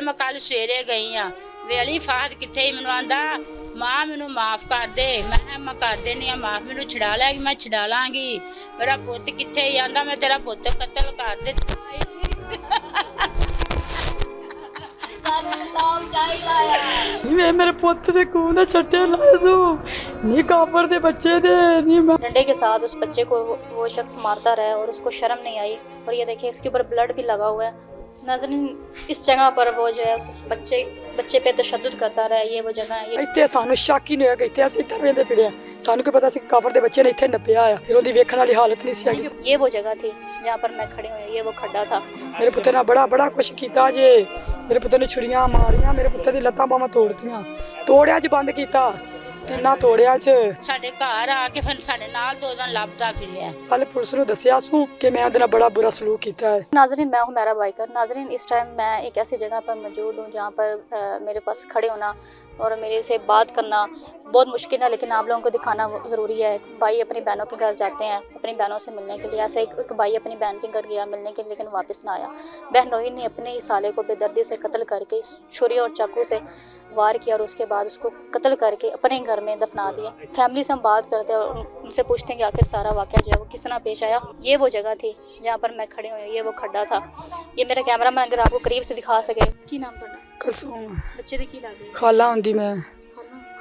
फिर मैं कल सवेरे गई हाँ वेली फाहद कितने ही मैनू आंदा माँ मैनू माफ़ कर दे। मैं कर देनी हाँ माफ़, मैनू छड़ा लैगी, मैं छड़ा लाँगी। मेरा पुत कितने ही आंदा मैं तेरा पुत कतल कर दिता। मैं मेरे पुत दे खून दे छट्टे लाए सू नी काबर दे बच्चे दे नी। डंडे के साथ उस बच्चे को वो शख्स मारता रहा और उसको शर्म नहीं आई। और ये देखिए इसके ऊपर ब्लड भी लगा हुआ है। नाज़रीन इस जगह पर वो जो है उस बच्चे पे तशद्दुद करता रहा। ये वो जगह है। ਇੱਥੇ ਸਾਨੂੰ ਸ਼ੱਕ ਹੀ ਨਹੀਂ ਹੋਇਆ ਕਿ ਇੱਥੇ ਅਸੀਂ ਇੱਧਰ ਵੇਂਦੇ ਫਿਰਿਆ। ਸਾਨੂੰ ਕੀ ਪਤਾ ਸੀ ਕਾਫਰ ਦੇ ਬੱਚੇ ਨੇ ਇੱਥੇ ਨੱਪਿਆ ਆ। ਫਿਰ ਉਹਦੀ ਵੇਖਣ ਵਾਲੀ ਹਾਲਤ ਨਹੀਂ ਸੀ ਹੈਗੀ। ये वो जगह थी जहाँ पर मैं खड़े हुई। ये वो खड्डा था। ਮੇਰੇ ਪੁੱਤ ਨੇ ਬੜਾ ਕੁਛ ਕੀਤਾ ਜੇ। ਮੇਰੇ ਪੁੱਤ ਨੇ ਛੁਰੀਆਂ ਮਾਰੀਆਂ, ਮੇਰੇ ਪੁੱਤ ਦੀ ਲੱਤਾਂ ਬਾਹਾਂ ਤੋੜਤੀਆਂ। ਤੋੜਿਆ ਚ ਬੰਦ ਕੀਤਾ ਤਿੰਨਾ ਤੋੜਿਆ ਚ। ਸਾਡੇ ਘਰ ਆ ਕੇ ਫਿਰ ਸਾਡੇ ਨਾਲ 2 ਦਿਨ ਲੱਭਦਾ ਫਿਰਿਆ। ਕੱਲ ਪੁਲਿਸ ਨੂੰ ਦੱਸਿਆ ਸੂ ਕਿ मैं ਉਹਦੇ ਨਾਲ ਬੜਾ बुरा सलूक किया है। नाज़रीन मैं हूँ मेरा बाइकर। नाज़रीन इस टाइम मैं एक ऐसी जगह पर मौजूद हूँ जहाँ पर मेरे पास खड़े होना और मेरे से बात करना बहुत मुश्किल है, लेकिन आप लोगों को दिखाना ज़रूरी है। भाई अपनी बहनों के घर जाते हैं अपनी बहनों से मिलने के लिए। ऐसा एक भाई अपनी बहन के घर गया मिलने के लिए, लेकिन वापस ना आया। बहनोई ने अपने ही साले को बेदर्दी से कत्ल करके छुरी और चाकू से वार किया और उसके बाद उसको कत्ल करके अपने घर में दफना दिया। फैमिली से हम बात करते हैं और उनसे पूछते हैं कि आखिर सारा वाक़या जो है वो किस तरह पेश आया। ये वो जगह थी जहाँ पर मैं खड़े हुई। ये वो खड्डा था। ये मेरा कैमरा मैन अगर आपको करीब से दिखा सके। की नाम तुहाडा? ਕਲਸੂਮ बच्चे दी की लग ਖਾਲਾ ਹੁੰਦੀ ਮੈਂ।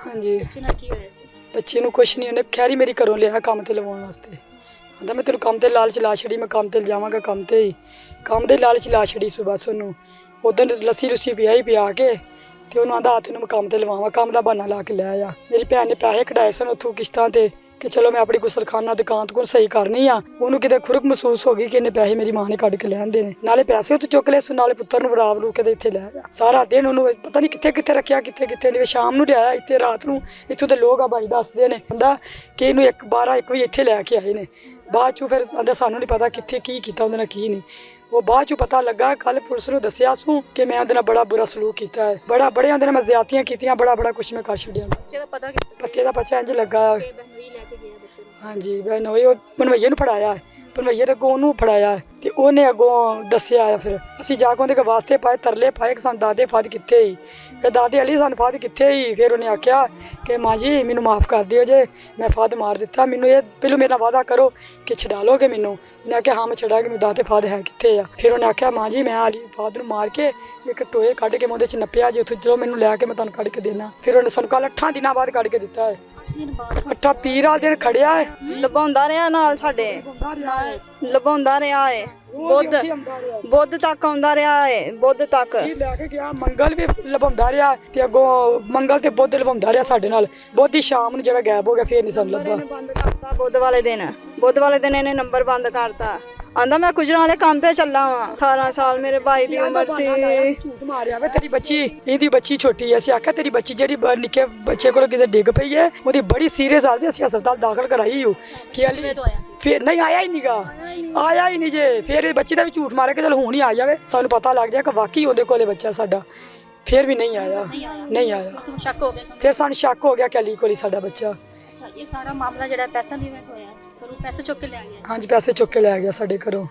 ਹਾਂਜੀ बच्चे नाल की होया सी? ਬੱਚੇ ਨੂੰ ਕੁਛ ਨਹੀਂ, ਉਹਨੇ ਖੈਰੀ ਮੇਰੀ ਘਰੋਂ ਲਿਆ ਕੰਮ ਤੇ ਲਵਾਉਣ ਵਾਸਤੇ। ਆਂਦਾ ਮੈਂ ਤੈਨੂੰ ਕੰਮ ਤੇ ਲਾਲਚ ਲਾ ਛੜੀ, ਮੈਂ ਕੰਮ ਤੇ ਜਾਵਾਂਗਾ ਕੰਮ ਤੇ ਹੀ। ਕੰਮ ਦੇ ਲਾਲਚ ਲਾ ਛੜੀ ਸੂ ਬਸ ਉਹਨੂੰ। ਉਦੋਂ ਲੱਸੀ ਲੁੱਸੀ ਪਿਆ ਕੇ ਤੇ ਉਹਨੂੰ ਆਂਦਾ ਆ ਤੈਨੂੰ ਮੈਂ ਕੰਮ ਤੇ ਲਵਾਵਾਂ। ਕੰਮ ਦਾ ਬਹਾਨਾ ਲਾ ਕੇ ਲੈ ਆ। ਮੇਰੀ ਭੈਣ ਨੇ ਪੈਸੇ ਕਢਾਏ ਸਨ ਉੱਥੋਂ ਕਿਸ਼ਤਾਂ ਤੇ ਕਿ ਚਲੋ ਮੈਂ ਆਪਣੀ ਗੁਸਲਖਾਨਾ ਦੁਕਾਨ ਤੋਂ ਸਹੀ ਕਰਨੀ ਆ। ਉਹਨੂੰ ਕਿਤੇ ਖੁਰਕ ਮਹਿਸੂਸ ਹੋ ਗਈ ਕਿ ਇਹਨੇ ਪੈਸੇ ਮੇਰੀ ਮਾਂ ਨੇ ਕੱਢ ਕੇ ਲੈ ਆਂਦੇ ਨੇ। ਨਾਲੇ ਪੈਸੇ ਉੱਥੇ ਚੁੱਕ ਲਏ ਸੋ, ਨਾਲੇ ਪੁੱਤਰ ਨੂੰ ਵੜਾ ਵੜੂ ਕੇ ਤੇ ਇੱਥੇ ਲੈ ਆ। ਸਾਰਾ ਦਿਨ ਉਹਨੂੰ ਪਤਾ ਨਹੀਂ ਕਿੱਥੇ ਰੱਖਿਆ ਕਿੱਥੇ ਨਹੀਂ। ਸ਼ਾਮ ਨੂੰ ਲਿਆਇਆ ਇੱਥੇ, ਰਾਤ ਨੂੰ ਇੱਥੋਂ ਦੇ ਲੋਕ ਆ ਬਾਈ ਦੱਸਦੇ ਨੇ ਕਹਿੰਦਾ ਕਿ ਇਹਨੂੰ 1 ਵਜੇ ਇੱਥੇ ਲੈ ਕੇ ਆਏ ਨੇ। ਬਾਅਦ 'ਚੋਂ ਫਿਰ ਆਂਦਾ ਸਾਨੂੰ ਨਹੀਂ ਪਤਾ ਕਿੱਥੇ ਕੀ ਕੀਤਾ ਉਹਦੇ ਨਾਲ ਕੀ ਨਹੀਂ। ਉਹ ਬਾਅਦ 'ਚੋਂ ਪਤਾ ਲੱਗਾ ਕੱਲ ਪੁਲਿਸ ਨੂੰ ਦੱਸਿਆ ਸੂ ਕਿ ਮੈਂ ਉਹਦੇ ਨਾਲ ਬੜਾ ਬੁਰਾ ਸਲੂਕ ਕੀਤਾ ਹੈ। ਬੜੇ ਉਹਦੇ ਨਾਲ ਮੈਂ ਜ਼ਿਆਦਤੀਆਂ ਕੀਤੀਆਂ, ਬੜਾ ਕੁਛ ਮੈਂ ਕਰ ਛੱਡਿਆ। ਪੱਤੇ ਦਾ ਬੱਚਾ ਇੰਝ ਲੱਗਾ। ਹਾਂਜੀ ਬਹਿਨੋਈ ਉਹ ਭਨਵਈਏ ਨੂੰ ਫੜਾਇਆ, ਭਨਵਈਏ ਨੇ ਅੱਗੋਂ ਉਹਨੂੰ ਫੜਾਇਆ ਤੇ ਉਹਨੇ ਅੱਗੋਂ ਦੱਸਿਆ। ਫਿਰ ਅਸੀਂ ਜਾ ਕੇ ਉਹਦੇ ਵਾਸਤੇ ਪਾਏ, ਤਰਲੇ ਪਾਏ ਕਿ ਸਾਨੂੰ ਦਾਦੇ ਫਾਦ ਕਿੱਥੇ ਹੀ, ਫਿਰ ਦਾਦੇ ਅਲੀ ਸਾਨੂੰ ਫਾਦ ਕਿੱਥੇ ਹੀ। ਫਿਰ ਉਹਨੇ ਆਖਿਆ ਕਿ ਮਾਂ ਜੀ ਮੈਨੂੰ ਮਾफ़ ਕਰ ਦਿਓ ਜੇ ਮੈਂ ਫਾਦ ਮਾਰ ਦਿੱਤਾ, ਮੈਨੂੰ ਇਹ ਪਹਿਲੋਂ ਮੇਰੇ ਨਾਲ ਵਾਅਦਾ ਕਰੋ ਕਿ ਛਡਾ ਲੋਗੇ ਮੈਨੂੰ। ਇਹਨੇ ਆਖਿਆ ਹਾਂ ਮੈਂ ਛੱਡਾਂਗੀ, ਮੈਨੂੰ ਦਾਦੇ ਫਾਦ ਹੈ ਕਿੱਥੇ ਆ। ਫਿਰ ਉਹਨੇ ਆਖਿਆ ਮਾਂ ਜੀ ਮੈਂ ਅਲੀ ਫਾਦ ਨੂੰ ਮਾਰ ਕੇ ਇੱਕ ਟੋਏ ਕੱਢ ਕੇ ਮੈਂ ਉਹਦੇ 'ਚ ਨੱਪਿਆ ਜੇ, ਉੱਥੋਂ ਚਲੋ ਮੈਨੂੰ ਲੈ ਕੇ ਮੈਂ ਤੁਹਾਨੂੰ ਕੱਢ ਕੇ ਦੇਣਾ। ਫਿਰ ਉਹਨੇ ਸਾਨੂੰ ਕੱਲ੍ਹ 8 ਦਿਨਾਂ ਬਾਅਦ ਕੱਢ ਕੇ ਦਿੱਤਾ ਹੈ। 8 ਪੀਰ ਵਾਲੇ ਦਿਨ ਖੜਿਆ ਹੈ, ਲਵਾਉਂਦਾ ਰਿਹਾ ਨਾਲ ਸਾਡੇ, ਲਵਾਉਂਦਾ ਰਿਹਾ ਏ। ਬੁੱਧ ਤੱਕ ਆਉਂਦਾ ਰਿਹਾ ਏ, ਬੁੱਧ ਤੱਕ ਲੈ ਕੇ ਗਿਆ। ਮੰਗਲ ਵੀ ਲਵਾਉਂਦਾ ਰਿਹਾ ਤੇ ਅੱਗੋਂ ਮੰਗਲ ਤੇ ਬੁੱਧ ਲਵਾਉਂਦਾ ਰਿਹਾ ਸਾਡੇ ਨਾਲ। ਬੁੱਧ ਹੀ ਸ਼ਾਮ ਨੂੰ ਜਿਹੜਾ ਗਾਇਬ ਹੋ ਗਿਆ ਫਿਰ ਨਹੀਂ ਸਾਨੂੰ ਲੱਭਾ। ਬੰਦ ਕਰਤਾ ਬੁੱਧ ਵਾਲੇ ਦਿਨ ਇਹਨੇ ਨੰਬਰ ਬੰਦ ਕਰਤਾ। ਆਂਦਾ ਮੈਂ ਗੁਜਰਾਂ ਵਾਲੇ ਕੰਮ ਤੇ ਚੱਲਾ ਵਾਂ। 18 ਸਾਲ ਮੇਰੇ ਭਾਈ ਦੀ ਉਮਰ ਸੀ। ਝੂਠ ਮਾਰਿਆ ਵੇ ਤੇਰੀ ਬੱਚੀ, ਇਹਦੀ ਬੱਚੀ ਛੋਟੀ ਐ। ਅਸੀਂ ਆਖਿਆ ਤੇਰੀ ਬੱਚੀ ਜਿਹੜੀ ਨਿੱਕੇ ਬੱਚੇ ਕੋਲ ਕਿਤੇ ਡਿੱਗ ਪਈ ਹੈ, ਉਹਦੀ ਬੜੀ ਸੀਰੀਅਸ ਹਾਲਤ, ਅਸੀਂ ਹਸਪਤਾਲ ਦਾਖਲ ਕਰਾਈ ਹੋ ਕਿ ਫਿਰ ਨਹੀਂ ਆਇਆ ਹੀ ਨਹੀਂ ਜੇ। ਫਿਰ ਇਹ ਬੱਚੀ ਦਾ ਵੀ ਝੂਠ ਮਾਰਿਆ ਕਿ ਚਲ ਹੁਣ ਹੀ ਆ ਜਾਵੇ, ਸਾਨੂੰ ਪਤਾ ਲੱਗ ਜਾਏ ਕਿ ਵਾਕਈ ਉਹਦੇ ਕੋਲੇ ਬੱਚਾ ਸਾਡਾ। ਫਿਰ ਵੀ ਨਹੀਂ ਆਇਆ। ਫਿਰ ਸਾਨੂੰ ਸ਼ੱਕ ਹੋ ਗਿਆ ਕਿ ਅਲੀ ਕੋਲ ਹੀ ਸਾਡਾ ਬੱਚਾ। ਇਹ ਸਾਰਾ ਮਾਮਲਾ ਜਿਹੜਾ ਪੈਸਾ ਦੀ ਵਿੱਚ ਹੋਇਆ, ਪਰ ਉਹ ਪੈਸੇ ਚੁੱਕ ਕੇ ਲੈ ਗਿਆ। ਹਾਂਜੀ ਪੈਸੇ ਚੁੱਕ ਕੇ ਲੈ ਗਿਆ ਸਾਡੇ ਘਰੋਂ,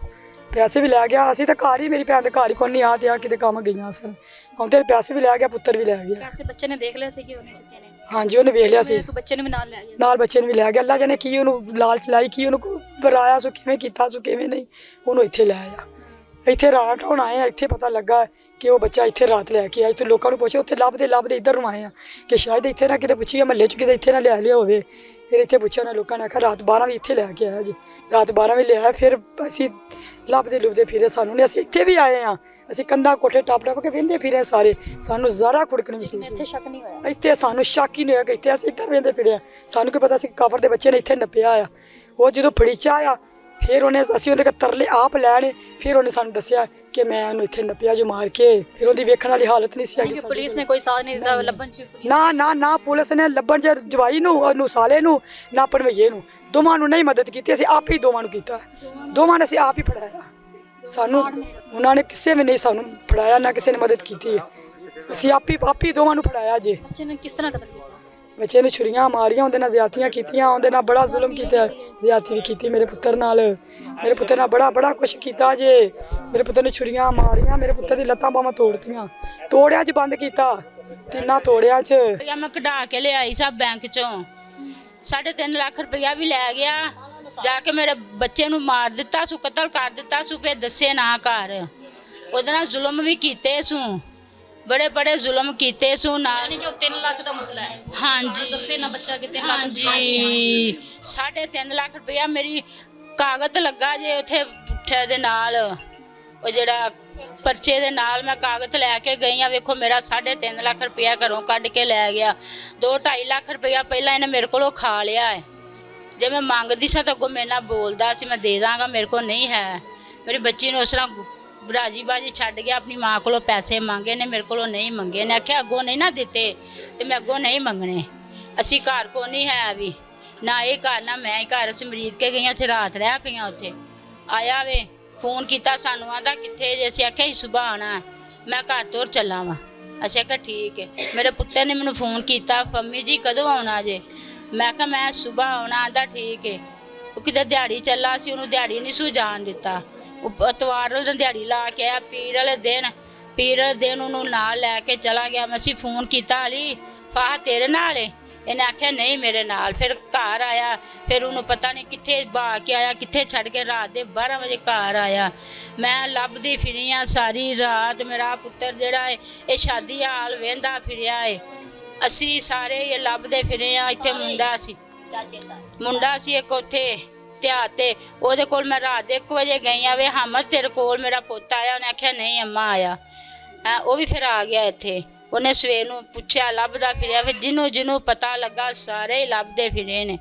ਪੈਸੇ ਵੀ ਲੈ ਗਿਆ। ਅਸੀਂ ਤਾਂ ਘਰ ਹੀ, ਮੇਰੀ ਭੈਣ ਦੇ ਘਰ ਹੀ ਕੋਈ ਨਹੀਂ ਆ ਤੇ ਆ ਕਿਤੇ ਕੰਮ ਗਈਆਂ ਸਨ। ਹੁਣ ਤੇ ਪੈਸੇ ਵੀ ਲੈ ਗਿਆ, ਪੁੱਤਰ ਵੀ ਲੈ ਗਿਆ। ਪੈਸੇ ਬੱਚੇ ਨੇ ਦੇਖ ਲਿਆ ਸੀ ਕਿ ਉਹਨੇ ਚੁੱਕੇ ਨੇ। ਹਾਂਜੀ ਉਹਨੇ ਵੇਖ ਲਿਆ ਸੀ। ਤੂੰ ਬੱਚੇ ਨੂੰ ਵੀ ਨਾਲ ਲੈ ਗਿਆ? ਨਾਲ ਬੱਚੇ ਨੂੰ ਵੀ ਲੈ ਗਿਆ। ਅੱਲਾ ਜਾਣੇ ਕੀ ਉਹਨੂੰ ਲਾਲਚ ਲਾਈ, ਕੀ ਉਹਨੂੰ ਵਰਾਇਆ ਸੋ, ਕਿਵੇਂ ਕੀਤਾ ਸੋ ਕਿਵੇਂ ਨਹੀਂ, ਉਹਨੂੰ ਇੱਥੇ ਲੈ ਆਇਆ। ਇੱਥੇ ਰਾਣਾ ਢਾਉਣ ਆਏ ਆ। ਇੱਥੇ ਪਤਾ ਲੱਗਾ ਕਿ ਉਹ ਬੱਚਾ ਇੱਥੇ ਰਾਤ ਲੈ ਕੇ ਆਇਆ। ਇੱਥੇ ਲੋਕਾਂ ਨੂੰ ਪੁੱਛਿਆ, ਉੱਥੇ ਲੱਭਦੇ ਇੱਧਰ ਨੂੰ ਆਏ ਆ ਕਿ ਸ਼ਾਇਦ ਇੱਥੇ ਨਾ ਕਿਤੇ ਪੁੱਛੀਏ ਮਹੱਲੇ 'ਚ ਕਿਤੇ ਇੱਥੇ ਨਾ ਲਿਆ ਹੋਵੇ। ਫਿਰ ਇੱਥੇ ਪੁੱਛਿਆ ਉਹਨਾਂ ਲੋਕਾਂ ਨੇ ਆਖਿਆ ਰਾਤ 12 ਵਜੇ ਇੱਥੇ ਲੈ ਕੇ ਆਇਆ ਜੀ। ਰਾਤ 12 ਵਜੇ ਲਿਆਇਆ। ਫਿਰ ਅਸੀਂ ਲੱਭਦੇ ਫਿਰੇ, ਸਾਨੂੰ ਨਹੀਂ, ਅਸੀਂ ਇੱਥੇ ਵੀ ਆਏ ਹਾਂ। ਅਸੀਂ ਕੰਧਾਂ ਕੋਠੇ ਟੱਪ ਕੇ ਵਹਿੰਦੇ ਫਿਰੇ ਸਾਰੇ, ਸਾਨੂੰ ਜ਼ਰਾ ਖੁੜਕ ਨਹੀਂ ਮਹਿਸੂਸ। ਇੱਥੇ ਸ਼ੱਕ ਨਹੀਂ ਹੋਇਆ? ਇੱਥੇ ਸਾਨੂੰ ਸ਼ੱਕ ਹੀ ਨਹੀਂ ਹੋਇਆ ਕਿ ਇੱਥੇ ਅਸੀਂ ਇੱਧਰ ਵਹਿੰਦੇ ਫਿਰੇ। ਸਾਨੂੰ ਕੀ ਪਤਾ ਸੀ ਕਾਫਰ ਦੇ ਬੱਚੇ ਨੇ ਇੱਥੇ ਨੱਪਿਆ ਆ। ਉਹ ਜਦੋਂ ਫੜੀਚਾ ਆ ਫਿਰ ਅਸੀਂ ਉਹਦੇ ਤਰਲੇ ਆਪ ਲੈਣੇ। ਫਿਰ ਉਹਨੇ ਸਾਨੂੰ ਦੱਸਿਆ ਕਿ ਮੈਂ ਉਹਨੂੰ ਇੱਥੇ ਨੱਪਿਆ ਜੋ ਮਾਰ ਕੇ। ਫਿਰ ਉਹਦੀ ਵੇਖਣ ਵਾਲੀ ਹਾਲਤ ਨਹੀਂ ਸੀ ਹੈਗੀ। ਪੁਲਿਸ ਨੇ ਕੋਈ ਸਾਥ ਨਹੀਂ ਦਿੱਤਾ ਲੱਭਣ 'ਚ? ਨਾ ਪੁਲਿਸ ਨੇ ਲੱਭਣ 'ਚ ਜਵਾਈ ਨੂੰ, ਉਹਨੂੰ ਸਾਲੇ ਨੂੰ, ਨਾ ਭਣਵਈਏ ਨੂੰ, ਦੋਵਾਂ ਨੂੰ ਨਹੀਂ ਮਦਦ ਕੀਤੀ। ਅਸੀਂ ਆਪ ਹੀ ਦੋਵਾਂ ਨੂੰ ਕੀਤਾ, ਦੋਵਾਂ ਨੇ ਅਸੀਂ ਆਪ ਹੀ ਫੜਾਇਆ। ਸਾਨੂੰ ਉਹਨਾਂ ਨੇ ਕਿਸੇ ਵੀ ਨਹੀਂ ਸਾਨੂੰ ਫੜਾਇਆ, ਨਾ ਕਿਸੇ ਨੇ ਮਦਦ ਕੀਤੀ। ਅਸੀਂ ਆਪ ਹੀ ਦੋਵਾਂ ਨੂੰ ਫੜਾਇਆ ਜੀ। ਬੱਚੇ ਨੇ ਕਿਸ ਤਰ੍ਹਾਂ ਕਤਲ ਕੀਤਾ? ਬੱਚੇ ਨੂੰ ਛੁਰੀਆਂ ਮਾਰੀਆਂ, ਉਹਦੇ ਨਾਲ ਜ਼ਿਆਦਤੀਆਂ ਕੀਤੀਆਂ, ਉਹਦੇ ਨਾਲ ਬੜਾ ਜ਼ੁਲਮ ਕੀਤਾ, ਜ਼ਿਆਦਤੀ ਵੀ ਕੀਤੀ ਮੇਰੇ ਪੁੱਤਰ ਨਾਲ। ਮੇਰੇ ਪੁੱਤਰ ਨਾਲ ਬੜਾ ਕੁਛ ਕੀਤਾ ਜੇ। ਮੇਰੇ ਪੁੱਤਰ ਨੂੰ ਛੁਰੀਆਂ ਮਾਰੀਆਂ, ਮੇਰੇ ਪੁੱਤਰ ਦੀ ਲੱਤਾਂ ਬਾਹਾਂ ਤੋੜਤੀਆਂ, ਤੋੜਿਆ 'ਚ ਬੰਦ ਕੀਤਾ, ਤਿੰਨਾਂ ਤੋੜਿਆ 'ਚ। ਮੈਂ ਕਢਾ ਕੇ ਲਿਆਈ ਸਭ ਬੈਂਕ ਚੋਂ, 3.5 ਲੱਖ ਰੁਪਇਆ ਵੀ ਲੈ ਗਿਆ, ਜਾ ਕੇ ਮੇਰੇ ਬੱਚੇ ਨੂੰ ਮਾਰ ਦਿੱਤਾ ਸੂ, ਕਤਲ ਕਰ ਦਿੱਤਾ ਸੂ, ਫਿਰ ਦੱਸੇ ਨਾ ਘਰ। ਉਹਦੇ ਨਾਲ ਜ਼ੁਲਮ ਵੀ ਕੀਤੇ ਸੂ, ਬੜੇ ਜ਼ੁਲਮ ਕੀਤੇ ਸੂ ਨਾਲ। जो 3 लाख का मसला है, ਹਾਂਜੀ दसे ना बच्चा के 3 लाख ਹਾਂਜੀ 3.5 ਲੱਖ ਰੁਪਇਆ ਮੇਰੀ ਕਾਗਜ਼ ਲੱਗਾ ਜੇ ਉੱਥੇ ਪੁੱਠੇ ਦੇ ਨਾਲ, ਉਹ ਜਿਹੜਾ ਪਰਚੇ ਦੇ ਨਾਲ ਮੈਂ ਕਾਗਜ਼ ਲੈ ਕੇ ਗਈ ਆ। ਵੇਖੋ ਮੇਰਾ 3.5 ਲੱਖ ਰੁਪਇਆ ਘਰੋਂ ਕੱਢ ਕੇ ਲੈ ਗਿਆ। 2-2.5 ਲੱਖ ਰੁਪਇਆ ਪਹਿਲਾਂ ਇਹਨੇ ਮੇਰੇ ਕੋਲੋਂ ਖਾ ਲਿਆ ਹੈ। ਜੇ ਮੈਂ ਮੰਗਦੀ ਸਾਂ ਤਾਂ ਅੱਗੋਂ ਮੇਰੇ ਨਾਲ ਬੋਲਦਾ ਸੀ, ਮੈਂ ਦੇ ਦਾਂਗਾ, ਮੇਰੇ ਕੋਲ ਨਹੀਂ ਹੈ। ਮੇਰੀ ਬੱਚੀ ਨੂੰ ਉਸ ਤਰ੍ਹਾਂ ਰਾਜੀ ਬਾਜੀ ਛੱਡ ਗਿਆ, ਆਪਣੀ ਮਾਂ ਕੋਲੋਂ ਪੈਸੇ ਮੰਗੇ ਨੇ, ਮੇਰੇ ਕੋਲੋਂ ਨਹੀਂ ਮੰਗੇ ਨੇ। ਆਖਿਆ ਅੱਗੋਂ ਨਹੀਂ ਨਾ ਦਿੱਤੇ ਤੇ ਮੈਂ ਅੱਗੋਂ ਨਹੀਂ ਮੰਗਣੇ। ਅਸੀਂ ਘਰ ਕੋ ਨਹੀਂ ਹੈ ਵੀ, ਨਾ ਇਹ ਘਰ ਨਾ ਮੈਂ ਹੀ ਘਰ। ਅਸੀਂ ਮਰੀਜ਼ ਕੇ ਗਈਆਂ, ਉੱਥੇ ਰਾਤ ਰਹਿ ਪਈਆਂ। ਉੱਥੇ ਆਇਆ ਵੇ, ਫੋਨ ਕੀਤਾ ਸਾਨੂੰ, ਆਂਦਾ ਕਿੱਥੇ ਜੇ? ਅਸੀਂ ਆਖਿਆ ਸੁਬਾਹ ਆਉਣਾ, ਮੈਂ ਘਰ ਤੋਂ ਚੱਲਾਂ ਵਾ। ਅਸੀਂ ਆਖਿਆ ਠੀਕ ਹੈ। ਮੇਰੇ ਪੁੱਤਰ ਨੇ ਮੈਨੂੰ ਫੋਨ ਕੀਤਾ, ਪੰਮੀ ਜੀ ਕਦੋਂ ਆਉਣਾ ਜੇ? ਮੈਂ ਕਿਹਾ ਮੈਂ ਸੁਬਾਹ ਆਉਣਾ। ਆਂਦਾ ਠੀਕ ਹੈ। ਉਹ ਕਿਤੇ ਦਿਹਾੜੀ ਚੱਲਾ ਸੀ, ਉਹਨੂੰ ਦਿਹਾੜੀ ਨਹੀਂ ਸੂ ਜਾਣ ਦਿੱਤਾ। ਉਹ ਐਤਵਾਰ ਵਾਲੇ ਦਿਨ ਦਿਹਾੜੀ ਲਾ ਕੇ ਆਇਆ, ਪੀਰ ਵਾਲੇ ਦਿਨ ਉਹਨੂੰ ਨਾਲ ਲੈ ਕੇ ਚਲਾ ਗਿਆ। ਮੈਂ ਅਸੀਂ ਫੋਨ ਕੀਤਾ, ਅਲੀ ਫਾਹ ਤੇਰੇ ਨਾਲ ਏ? ਇਹਨੇ ਆਖਿਆ ਨਹੀਂ ਮੇਰੇ ਨਾਲ। ਫਿਰ ਘਰ ਆਇਆ, ਫਿਰ ਉਹਨੂੰ ਪਤਾ ਨਹੀਂ ਕਿੱਥੇ ਬਾ ਕੇ ਆਇਆ, ਕਿੱਥੇ ਛੱਡ ਕੇ ਰਾਤ ਦੇ 12 ਵਜੇ ਘਰ ਆਇਆ। ਮੈਂ ਲੱਭਦੀ ਫਿਰੀ ਆ ਸਾਰੀ ਰਾਤ। ਮੇਰਾ ਪੁੱਤਰ ਜਿਹੜਾ ਹੈ ਇਹ ਸ਼ਾਦੀ ਹਾਲ ਵੇਂਦਾ ਫਿਰਿਆ ਏ। ਅਸੀਂ ਸਾਰੇ ਇਹ ਲੱਭਦੇ ਫਿਰੇ ਆ। ਇੱਥੇ ਮੁੰਡਾ ਸੀ ਇੱਕ ਉੱਥੇ ਤਿਆਰ ਤੇ, ਉਹਦੇ ਕੋਲ ਮੈਂ ਰਾਤ ਦੇ 1 ਵਜੇ ਗਈ ਆ। ਵੇ ਹਮਦ ਤੇਰੇ ਕੋਲ ਮੇਰਾ ਪੁੱਤ ਆਇਆ? ਉਹਨੇ ਆਖਿਆ ਨਹੀਂ ਅੰਮਾ ਆਇਆ। ਉਹ ਵੀ ਫਿਰ ਆ ਗਿਆ ਇੱਥੇ। ਉਹਨੇ ਸਵੇਰ ਨੂੰ ਪੁੱਛਿਆ, ਲੱਭਦਾ ਫਿਰਿਆ। ਫਿਰ ਜਿਹਨੂੰ ਪਤਾ ਲੱਗਾ ਸਾਰੇ ਹੀ ਲੱਭਦੇ ਫਿਰੇ ਨੇ।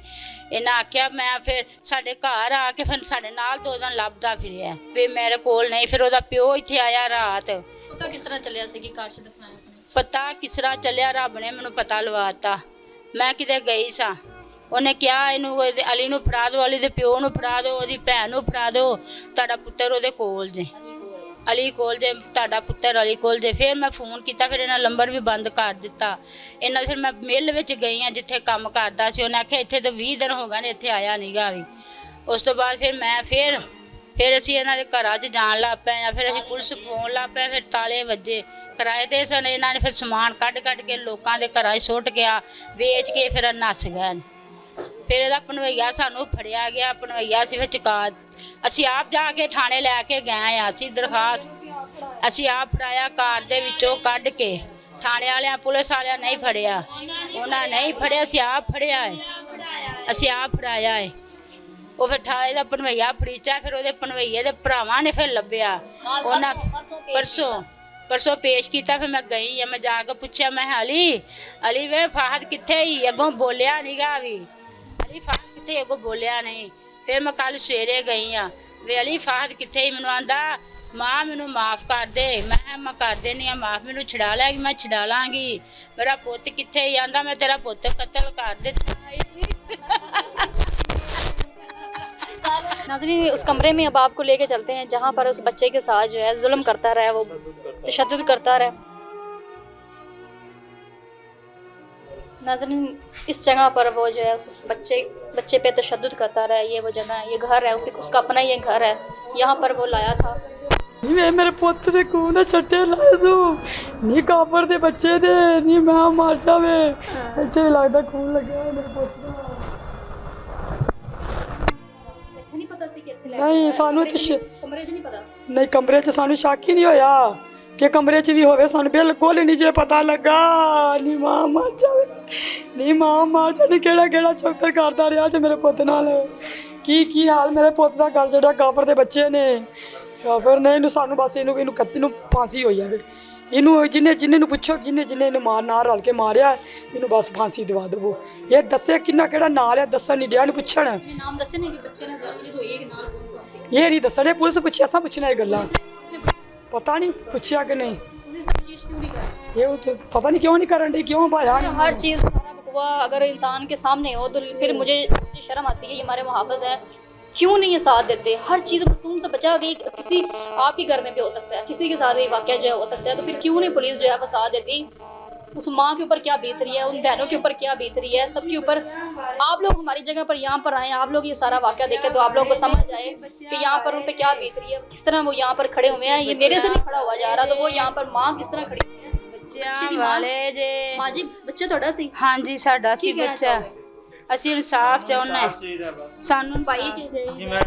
ਇਹਨਾਂ ਆਖਿਆ ਮੈਂ ਫਿਰ ਸਾਡੇ ਘਰ ਆ ਕੇ ਫਿਰ ਸਾਡੇ ਨਾਲ 2 ਦਿਨ ਲੱਭਦਾ ਫਿਰਿਆ, ਫਿਰ ਮੇਰੇ ਕੋਲ ਨਹੀਂ। ਫਿਰ ਉਹਦਾ ਪਿਓ ਇੱਥੇ ਆਇਆ ਰਾਤ। पता किस तरह चलिया सी कि कार से दफनाया आपने? ਪਤਾ ਕਿਸ ਤਰ੍ਹਾਂ ਚੱਲਿਆ, ਰੱਬ ਨੇ ਮੈਨੂੰ ਪਤਾ ਲਵਾਤਾ। ਮੈਂ ਕਿਤੇ ਗਈ ਸਾਂ, ਉਹਨੇ ਕਿਹਾ ਇਹਨੂੰ ਅਲੀ ਨੂੰ ਫੜਾ ਦਿਓ, ਅਲੀ ਦੇ ਪਿਓ ਨੂੰ ਫੜਾ ਦਿਓ, ਉਹਦੀ ਭੈਣ ਨੂੰ ਫੜਾ ਦਿਓ, ਤੁਹਾਡਾ ਪੁੱਤਰ ਉਹਦੇ ਕੋਲ ਜੇ, ਅਲੀ ਕੋਲ ਜੇ, ਤੁਹਾਡਾ ਪੁੱਤਰ ਅਲੀ ਕੋਲ ਜੇ। ਫਿਰ ਮੈਂ ਫੋਨ ਕੀਤਾ, ਫਿਰ ਇਹਨਾਂ ਨੰਬਰ ਵੀ ਬੰਦ ਕਰ ਦਿੱਤਾ ਇਹਨਾਂ। ਫਿਰ ਮੈਂ ਮਿੱਲ ਵਿੱਚ ਗਈ ਹਾਂ ਜਿੱਥੇ ਕੰਮ ਕਰਦਾ ਸੀ। ਉਹਨੇ ਆਖਿਆ ਇੱਥੇ ਤਾਂ 20 ਦਿਨ ਹੋ ਗਏ ਨੇ, ਇੱਥੇ ਆਇਆ ਨਹੀਂ ਗਾ ਵੀ। ਉਸ ਤੋਂ ਬਾਅਦ ਫਿਰ ਮੈਂ ਫਿਰ ਅਸੀਂ ਇਹਨਾਂ ਦੇ ਘਰਾਂ 'ਚ ਜਾਣ ਲੱਗ ਪਏ ਆ। ਫਿਰ ਅਸੀਂ ਪੁਲਿਸ ਫੋਨ ਲੱਗ ਪਏ, ਫਿਰ ਤਾਲੇ ਵੱਜੇ। ਕਿਰਾਏ 'ਤੇ ਸਨ। ਇਹਨਾਂ ਨੇ ਫਿਰ ਸਮਾਨ ਕੱਢ ਕੇ ਲੋਕਾਂ ਦੇ ਘਰਾਂ 'ਚ ਸੁੱਟ ਗਿਆ, ਵੇਚ ਕੇ ਫਿਰ ਨੱਸ ਗਏ। ਫਿਰ ਇਹਦਾ ਭਣਵਈਆ ਸਾਨੂੰ ਫੜਿਆ ਗਿਆ। ਭਣਵਈਆ ਸੀ ਫਿਰ ਚੁਕਾ, ਅਸੀਂ ਆਪ ਜਾ ਕੇ ਥਾਣੇ ਲੈ ਕੇ ਗਏ ਆ। ਅਸੀਂ ਦਰਖਾਸਤ ਅਸੀਂ ਆਪ ਫੜਾਇਆ, ਕਾਰ ਦੇ ਵਿੱਚੋਂ ਕੱਢ ਕੇ। ਥਾਣੇ ਵਾਲਿਆਂ ਪੁਲਿਸ ਵਾਲਿਆਂ ਨਹੀਂ ਫੜਿਆ, ਉਹਨਾਂ ਨਹੀਂ ਫੜਿਆ, ਅਸੀਂ ਆਪ ਫੜਿਆ ਹੈ, ਅਸੀਂ ਆਪ ਫੜਾਇਆ ਹੈ। ਉਹ ਫਿਰ ਠਾਏ ਦਾ ਭਣਵਈਆ ਫੜੀਚਾ। ਫਿਰ ਉਹਦੇ ਭਣਵਈਏ ਦੇ ਭਰਾਵਾਂ ਨੇ ਫਿਰ ਲੱਭਿਆ, ਉਹਨਾਂ ਪਰਸੋਂ ਪੇਸ਼ ਕੀਤਾ। ਫਿਰ ਮੈਂ ਗਈ ਆ, ਮੈਂ ਜਾ ਕੇ ਪੁੱਛਿਆ, ਮੈਂ ਅਲੀ ਵੇ ਫਾਹਦ ਕਿੱਥੇ ਹੀ? ਅੱਗੋਂ ਬੋਲਿਆ ਨਹੀਂ ਗਾ ਵੀ, ਅਲੀ ਫਾਹਦ ਕਿੱਥੇ? ਅੱਗੋਂ ਬੋਲਿਆ ਨਹੀਂ। ਫਿਰ ਮੈਂ ਕੱਲ ਸਵੇਰੇ ਗਈ ਆ, ਵੇ ਅਲੀ ਫਾਹਦ ਕਿੱਥੇ ਹੀ? ਮੈਨੂੰ ਆਂਦਾ ਮਾਂ ਮੈਨੂੰ ਮਾफ़ ਕਰ ਦੇ। ਮੈਂ ਕਰ ਦੇਣੀ ਆ ਮਾफ़, ਮੈਨੂੰ ਛੁਡਾ ਲੈਗੀ, ਮੈਂ ਛੁਡਾ ਲਾਂਗੀ। ਮੇਰਾ ਪੁੱਤ ਕਿੱਥੇ ਹੀ? ਆਂਦਾ ਮੈਂ ਤੇਰਾ ਪੁੱਤ ਕਤਲ ਕਰ ਦਿੱਤਾ। नाज़रीन, उस कमरे में अब आपको लेके चलते हैं जहाँ पर उस बच्चे के साथ जो है जुल्म करता रहा, वो तशद्दुद करता रहा। नाज़रीन, इस जगह पर वो जो है उस बच्चे पे तशद्दुद करता रहा। ये वो जगह है, ये घर है, उसका अपना ये घर है। यहाँ पर वो लाया था। ਵੇ ਮੇਰੇ ਪੁੱਤ ਦੇ ਖੂਨ ਦੇ ਛੱਟੇ ਲਾਏ ਸੂ, ਨੀ ਕਾਬਰ ਦੇ ਬੱਚੇ ਦੇ, ਨੀ ਮੈਂ ਮਰ ਜਾਵੇ। ਇੱਥੇ ਵੀ ਲੱਗਦਾ ਖੂਨ ਲੱਗਿਆ ਮੇਰੇ ਪੁੱਤ ਦਾ। ਨਹੀਂ ਸਾਨੂੰ कमरे च नहीं पता। ਨਹੀਂ ਕਮਰੇ 'ਚ ਸਾਨੂੰ ਸ਼ੱਕ ਹੀ ਨਹੀਂ ਹੋਇਆ ਕਿ ਕਮਰੇ 'ਚ ਵੀ ਹੋਵੇ, ਸਾਨੂੰ ਬਿਲਕੁਲ ਨਹੀਂ ਜੇ ਪਤਾ ਲੱਗਾ। ਨੀ ਮਾਂ ਮਰ ਜਾਵੇ, ਨੀ ਮਾਂ ਮਰ ਜਾਵੇ। ਕਿਹੜਾ ਚੌਕਰ ਕਰਦਾ ਰਿਹਾ ਜੇ ਮੇਰੇ ਪੁੱਤ ਨਾਲ। ਕੀ ਹਾਲ ਮੇਰੇ ਪੁੱਤ ਦਾ ਕਰ ਛੱਡਿਆ ਕਾਬਰ ਦੇ ਬੱਚੇ ਨੇ। ਕਾਬਰ ਨੇ ਇਹਨੂੰ ਸਾਨੂੰ ਬਸ ਇਹਨੂੰ ਕੱਤੀ ਨੂੰ ਫਾਂਸੀ ਹੋ ਜਾਵੇ। ਇਹਨੂੰ ਜਿੰਨੇ ਨੂੰ ਪੁੱਛੋ, ਜਿੰਨੇ ਇਹਨੂੰ ਨਾਲ ਰਲ ਕੇ ਮਾਰਿਆ, ਇਹਨੂੰ ਬਸ ਫਾਂਸੀ ਦਵਾ ਦੇਵੋ। ਇਹ ਦੱਸੇ ਕਿਹੜਾ ਨਾਲ ਹੈ, ਦੱਸਣ ਨਹੀਂ ਡਿਆ। ਇਹਨੂੰ ਪੁੱਛਣ नाम दसे नहीं कि बच्चे ने ज़्यादती तो एक नाल कौन सी? ਇਹ ਨਹੀਂ ਦੱਸਣੇ। ਪੁਲਿਸ ਪੁੱਛਿਆ, ਅਸਾਂ ਪੁੱਛਣਾ ਇਹ ਗੱਲਾਂ ਪਤਾ ਨਹੀਂ ਪੁੱਛਿਆ ਕਿ ਨਹੀਂ। ਇਹ ਪਤਾ ਨਹੀਂ ਕਿਉਂ ਨਹੀਂ ਕਰਨ ਡਈ, ਕਿਉਂ ਭਾਇਆ। हर चीज़ हमारा बकवा अगर इंसान के सामने हो तो फिर मुझे शर्म आती है। ये हमारे मुहाफ़िज़ है, क्यों नहीं ये साथ देते? हर चीज़ मासूम से बचा गई। किसी आप ही घर में भी हो सकता है, किसी के साथ भी वाक़या जो है हो सकता है, तो फिर क्यों नहीं पुलिस जो है वो साथ देती? उस माँ के ऊपर क्या बीत रही है, उन बहनों के ऊपर क्या बीत रही है, सबके ऊपर। आप लोग हमारी जगह पर यहाँ पर आए, आप लोग ये सारा वाकया देखें तो आप लोगों को समझ आए कि यहाँ पर उन पे क्या बीत रही है, किस तरह वो यहाँ पर खड़े हुए हैं। ये मेरे से नहीं खड़ा हुआ जा रहा, तो वो यहाँ पर माँ किस तरह खड़ी हुई है। ਬੱਚਿਆਂ ਵਾਲੇ ਜੇ माँ जी बच्चे ਤੁਹਾਡਾ ਸੀ? ਹਾਂਜੀ ਸਾਡਾ ਸੀ ਕੀ ਕਹਿਣਾ ਬੱਚਾ। ਅਸੀਂ ਇਨਸਾਫ ਚਾਹੁੰਦੇ चाहिए बस ਸਾਨੂੰ भाई ਭਾਈ जी जी मैं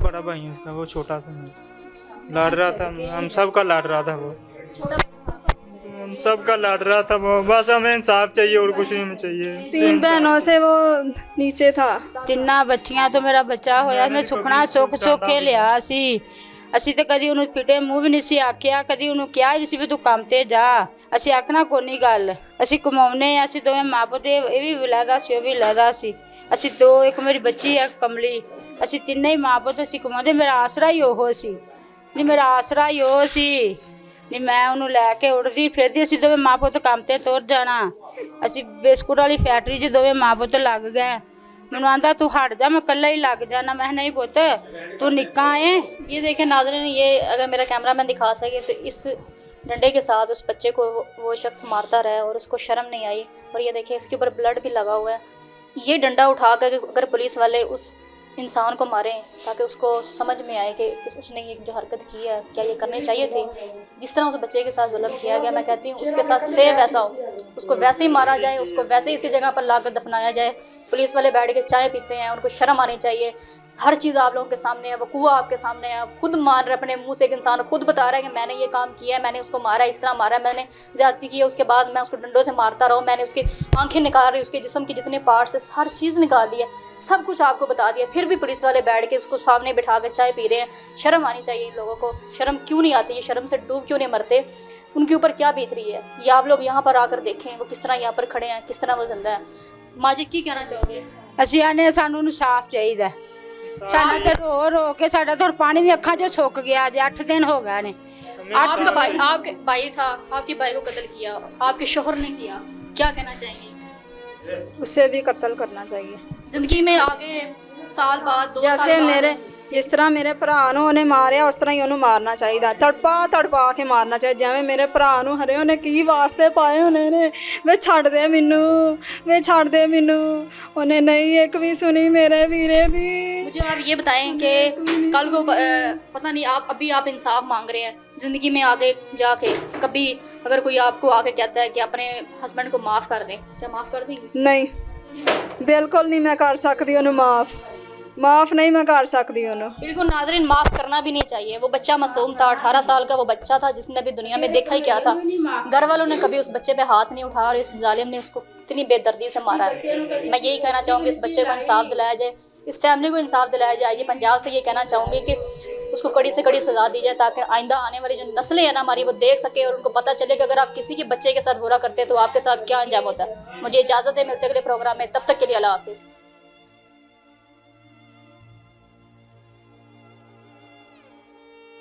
बड़ा भाई हूँ उसका, वो छोटा था मुझसे। लाड रहा था, हम सब का लाड रहा था वो, छोटा भाई था। हम सब का लाड रहा था वो। बस हमें इंसाफ चाहिए और कुछ नहीं हमें चाहिए। 3 बहनों से वो नीचे था। ਤਿੰਨਾਂ ਬੱਚੀਆਂ ਤੋਂ ਮੇਰਾ ਬੱਚਾ ਹੋਇਆ। ਮੈਂ ਸੁਖਣਾ ਸੁੱਖ ਕੇ ਲਿਆ ਸੀ। ਅਸੀਂ ਤੇ ਕਦੀ ਉਹਨੂੰ ਫਿਟੇ ਮੂੰਹ ਵੀ ਨਹੀਂ ਸੀ ਆਖਿਆ, ਕਦੀ ਉਹਨੂੰ ਕਿਹਾ ਹੀ ਨਹੀਂ ਸੀ ਵੀ ਤੂੰ ਕੰਮ ਤੇ ਜਾ। ਅਸੀਂ ਆਖਣਾ ਕੋਈ ਨਹੀਂ ਗੱਲ, ਅਸੀਂ ਕਮਾਉਨੇ ਆ। ਅਸੀਂ ਦੋਵੇਂ ਮਾਂ ਪੁੱਤ, ਇਹ ਵੀ ਵਿਲਾਦਾ ਸੀ, ਉਹ ਵੀ ਵਿਲਾਦਾ ਸੀ। ਅਸੀਂ ਦੋ, ਇੱਕ ਮੇਰੀ ਬੱਚੀ ਹੈ ਕਮਲੀ, ਅਸੀਂ ਤਿੰਨੇ ਹੀ ਮਾਂ ਪੁੱਤ ਅਸੀਂ ਕਮਾਉਂਦੇ। ਮੇਰਾ ਆਸਰਾ ਹੀ ਉਹ ਸੀ, ਨਹੀਂ ਮੇਰਾ ਆਸਰਾ ਹੀ ਉਹ ਸੀ। ਨਹੀਂ ਮੈਂ ਉਹਨੂੰ ਲੈ ਕੇ ਉੱਡਦੀ ਫਿਰਦੀ, ਅਸੀਂ ਦੋਵੇਂ ਮਾਂ ਪੁੱਤ ਕੰਮ ਤੇ ਤੁਰ ਜਾਣਾ। ਅਸੀਂ ਬਿਸਕੁਟ ਵਾਲੀ ਫੈਕਟਰੀ 'ਚ ਦੋਵੇਂ ਮਾਂ ਪੁੱਤ ਲੱਗ ਗਏ। ਮੈਨੂੰ ਆਂਦਾ ਤੂੰ ਹਟ ਜਾ, ਮੈਂ ਇਕੱਲਾ ਹੀ ਲੱਗ ਜਾਣਾ। ਮੈਂ ਨਹੀਂ ਪੁੱਤ ਤੂੰ निक्का है। ये देखें नाज़रीन, ये अगर मेरा कैमरामैन दिखा सके तो इस डंडे के साथ उस बच्चे को वो शख्स मारता रहा और उसको शर्म नहीं आई। और ये देखें इसके ऊपर ब्लड भी लगा हुआ है। ये डंडा उठाकर अगर पुलिस वाले उस इंसान को मारें ताकि उसको समझ में आए कि उसने ये जो हरकत की है क्या ये करनी चाहिए थी। जिस तरह उस बच्चे के साथ जुल्म किया गया, मैं कहती हूँ उसके साथ सेम वैसा हो, उसको वैसे ही मारा जाए, उसको वैसे ही इसी जगह पर लाकर दफनाया जाए। पुलिस वाले बैठ के चाय पीते हैं, उनको शर्म आनी चाहिए। हर चीज़ आप लोगों के सामने है, वकूआ आपके सामने है। खुद मान रहे अपने मुंह से, एक इंसान खुद बता रहा है कि मैंने ये काम किया है, मैंने उसको मारा, इस तरह मारा, मैंने ज़्यादती की है। उसके बाद मैं उसको डंडों से मारता रहा, मैंने उसकी आंखें निकाल रही, उसके जिस्म के जितने पार्ट्स थे हर चीज़ निकाल ली है, सब कुछ आपको बता दिया। फिर भी पुलिस वाले बैठ के उसको सामने बिठा कर चाय पी रहे हैं। शर्म आनी चाहिए इन लोगों को। शर्म क्यों नहीं आती? ये शर्म से डूब क्यों नहीं मरते? उनके ऊपर क्या बीत रही है ये आप लोग यहाँ पर आकर देखें। वो किस तरह यहाँ पर खड़े हैं, किस तरह वो जिंदा है। माँ जी की कहना चाहोगे? ਅਸੀਂ ਆਨੇ ਸਾਨੂੰ ਇਨਸਾਫ ਚਾਹੀਦਾ। ਸਾਡਾ ਤੇ ਰੋ ਰੋ ਕੇ ਸਾਡਾ ਤਾਂ ਪਾਣੀ ਵੀ ਅੱਖਾਂ 'ਚੋਂ ਸੁੱਕ ਗਿਆ। ਜੇ 8 ਦਿਨ ਹੋ ਗਏ ਨੇ। आपका भाई, आपके भाई था, आपके भाई को कत्ल किया, आपके शोहर ने किया, क्या कहना चाहेंगे? उसे भी कत्ल करना चाहिए। जिंदगी में आगे साल बाद 2 जैसे साल बाद मेरे जिस तरह मेरे ਭਰਾ ਨੂੰ ਉਹਨੇ ਮਾਰਿਆ ਉਸ ਤਰ੍ਹਾਂ ਹੀ ਉਹਨੂੰ ਮਾਰਨਾ ਚਾਹੀਦਾ। ਤੜਪਾ ਕੇ ਮਾਰਨਾ ਚਾਹੀਦਾ। ਜਿਵੇਂ ਮੇਰੇ ਭਰਾ ਨੂੰ ਹਰੇ ਉਹਨੇ ਕੀ ਵਾਸਤੇ ਪਾਏ ਹੋਣੇ ਨੇ। ਵੇ ਛੱਡ ਦੇ ਮੈਨੂੰ, ਵੇ ਛੱਡ ਦੇ ਮੈਨੂੰ। ਉਹਨੇ ਨਹੀਂ ਇੱਕ ਵੀ ਸੁਣੀ ਮੇਰੇ ਵੀਰੇ ਵੀ। मुझे आप ये बताएं कि कल को पता नहीं आप इंसाफ मांग रहे हैं, ज़िंदगी में आगे जाके कभी अगर कोई आपको आके कहता है कि अपने हस्बैंड को माफ़ कर दें, क्या माफ़ कर देंगे? नहीं, बिल्कुल नहीं मैं कर सकती ਉਹਨੂੰ माफ़ नहीं मैं कर सकती ਉਹਨੂੰ। बिल्कुल नाज़रीन, माफ़ करना भी नहीं चाहिए। वो बच्चा मासूम था, 18 साल का वो बच्चा था जिसने अभी दुनिया में देखा ही क्या था। घर वालों ने कभी उस बच्चे पे हाथ नहीं उठाया और इस जालिम ने उसको कितनी बेदर्दी से मारा है। मैं यही कहना चाहूँगी, इस बच्चे को इंसाफ दिलाया जाए, इस फैमिली को इंसाफ दिलाया जाए। ये पंजाब से ये कहना चाहूँगी कि उसको कड़ी से कड़ी सज़ा दी जाए ताकि आइंदा आने वाली जो नस्लें हैं ना हमारी, वो देख सके और उनको पता चले कि अगर आप किसी के बच्चे के साथ बुरा करते हैं तो आपके साथ क्या अंजाम होता है। मुझे इजाज़त है, मिलते अगले प्रोग्राम में, तब तक के लिए अल्लाह हाफ़िज़।